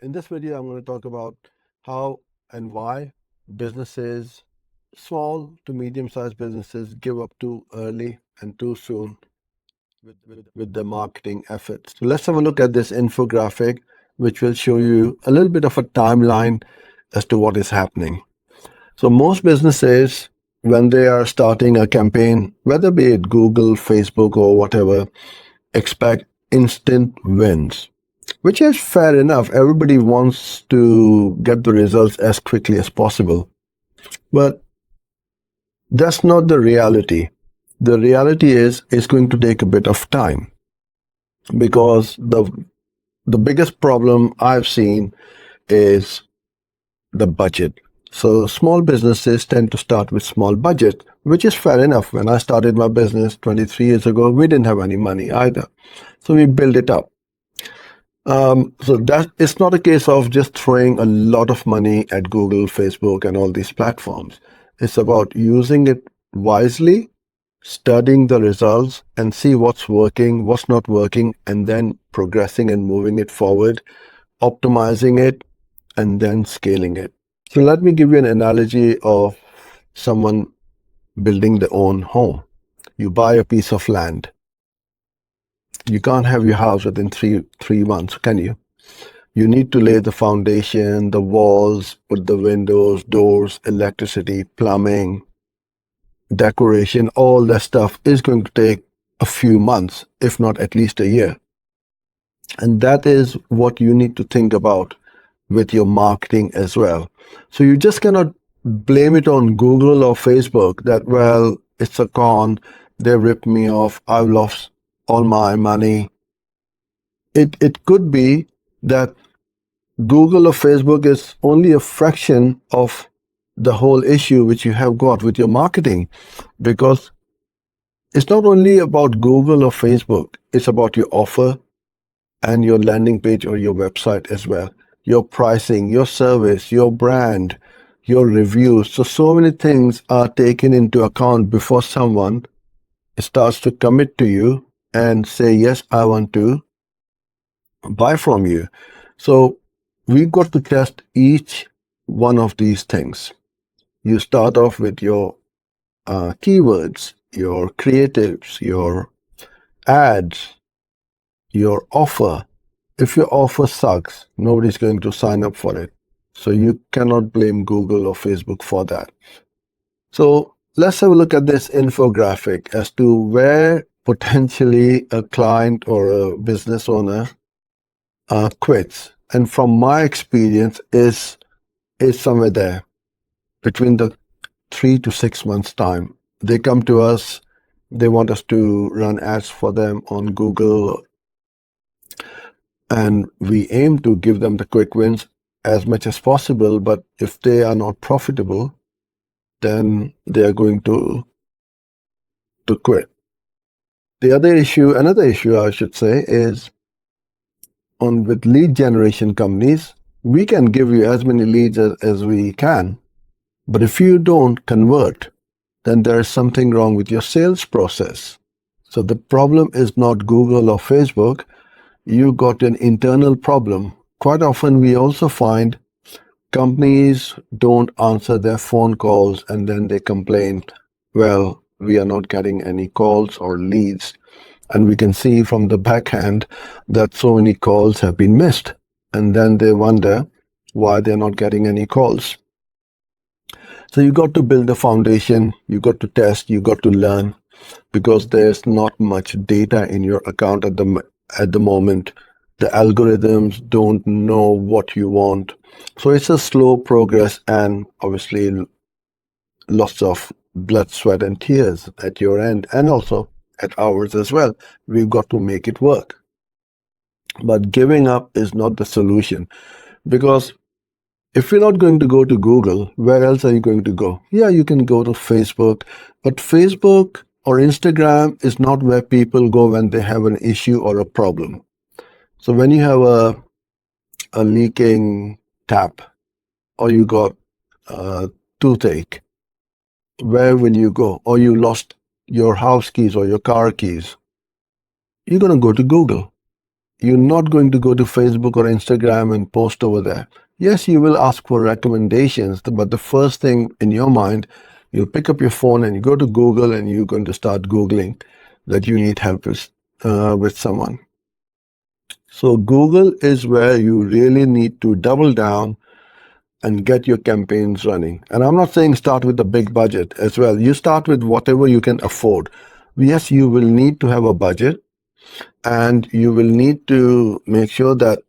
In this video, I'm going to talk about how and why businesses, small to medium-sized businesses, give up too early and too soon with their marketing efforts. So let's have a look at this infographic, which will show you a little bit of a timeline as to what is happening. So most businesses, when they are starting a campaign, whether be it Google, Facebook, or whatever, expect instant wins, which is fair enough. Everybody wants to get the results as quickly as possible. But that's not the reality. The reality is it's going to take a bit of time, because the biggest problem I've seen is the budget. So small businesses tend to start with small budget, which is fair enough. When I started my business 23 years ago, we didn't have any money either. So we built it up. So that it's not a case of just throwing a lot of money at Google, Facebook, and all these platforms. It's about using it wisely, studying the results, and see what's working, what's not working, and then progressing and moving it forward, optimizing it, and then scaling it. So let me give you an analogy of someone building their own home. You buy a piece of land. You can't have your house within three months, can you? You need to lay the foundation, the walls, put the windows, doors, electricity, plumbing, decoration. All that stuff is going to take a few months, if not at least a year. And that is what you need to think about with your marketing as well. So you just cannot blame it on Google or Facebook that, well, it's a con, they ripped me off, I've lost all my money. It could be that Google or Facebook is only a fraction of the whole issue which you have got with your marketing, because it's not only about Google or Facebook, it's about your offer and your landing page or your website as well, your pricing, your service, your brand, your reviews. So many things are taken into account before someone starts to commit to you and say, yes, I want to buy from you. So we've got to test each one of these things. You start off with your keywords, your creatives, your ads, your offer. If your offer sucks, nobody's going to sign up for it. So you cannot blame Google or Facebook for that. So let's have a look at this infographic as to where potentially a client or a business owner quits. And from my experience is somewhere there between the 3 to 6 months time. They come to us, they want us to run ads for them on Google, and we aim to give them the quick wins as much as possible. But if they are not profitable, then they are going to quit. Another issue I should say, is with lead generation companies. We can give you as many leads as we can, but if you don't convert, then there is something wrong with your sales process. So the problem is not Google or Facebook. You got an internal problem. Quite often we also find companies don't answer their phone calls and then they complain, well, we are not getting any calls or leads. And we can see from the backhand that so many calls have been missed. And then they wonder why they're not getting any calls. So you got to build a foundation, you got to test, you got to learn, because there's not much data in your account at the moment. The algorithms don't know what you want. So it's a slow progress, and obviously lots of blood, sweat, and tears at your end, and also at ours as well. We've got to make it work. But giving up is not the solution, because if you're not going to go to Google, where else are you going to go? Yeah, you can go to Facebook, but Facebook or Instagram is not where people go when they have an issue or a problem. So when you have a leaking tap, or you got toothache, where will you go? Or you lost your house keys or your car keys, you're going to go to Google. you're not going to go to Facebook or Instagram and post over there. Yes, you will ask for recommendations, but the first thing in your mind, you'll pick up your phone and you go to Google and you're going to start Googling that you need help with someone. So Google is where you really need to double down and get your campaigns running. And I'm not saying start with a big budget as well. You start with whatever you can afford. Yes, you will need to have a budget, and you will need to make sure that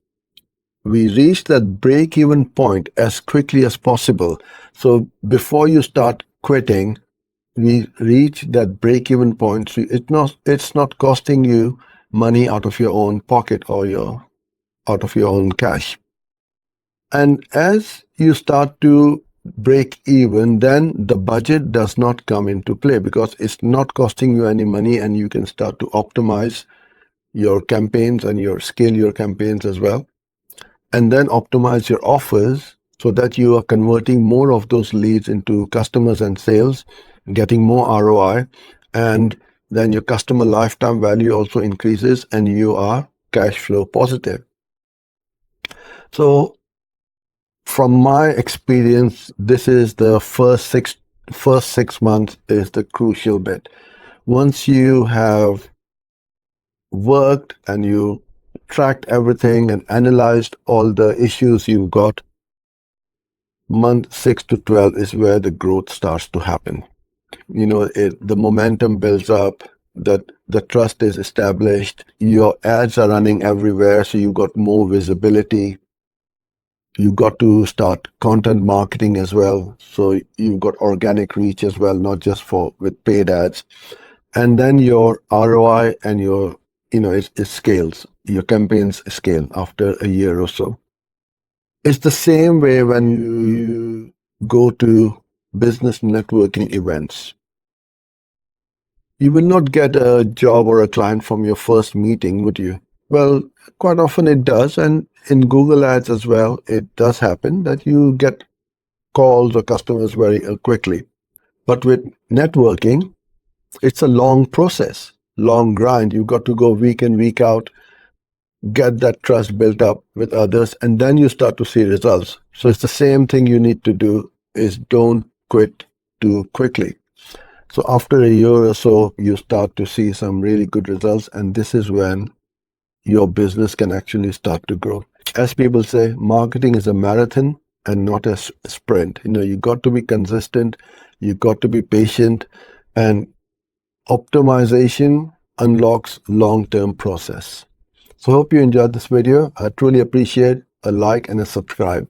we reach that break-even point as quickly as possible. So before you start quitting, we reach that break-even point. So it's not costing you money out of your own pocket or out of your own cash. And as you start to break even, then the budget does not come into play because it's not costing you any money, and you can start to optimize your campaigns and scale your campaigns as well. And then optimize your offers so that you are converting more of those leads into customers and sales, getting more ROI, and then your customer lifetime value also increases and you are cash flow positive. So from my experience, this is the first 6 months is the crucial bit. Once you have worked and you tracked everything and analyzed all the issues you've got, month 6 to 12 is where the growth starts to happen. The momentum builds up, that the trust is established, your ads are running everywhere, so you've got more visibility. You got to start content marketing as well. So you've got organic reach as well, not just with paid ads. And then your ROI and it scales. Your campaigns scale after a year or so. It's the same way when you go to business networking events. You will not get a job or a client from your first meeting, would you? Well, quite often it does. And in Google Ads as well, it does happen that you get calls or customers very quickly. But with networking, it's a long process, long grind. You've got to go week in, week out, get that trust built up with others, and then you start to see results. So it's the same thing you need to do, is don't quit too quickly. So after a year or so, you start to see some really good results, and this is when your business can actually start to grow. As people say, marketing is a marathon and not a sprint. You got to be consistent, you got to be patient, and optimization unlocks long-term process. So I hope you enjoyed this video. I truly appreciate a like and a subscribe.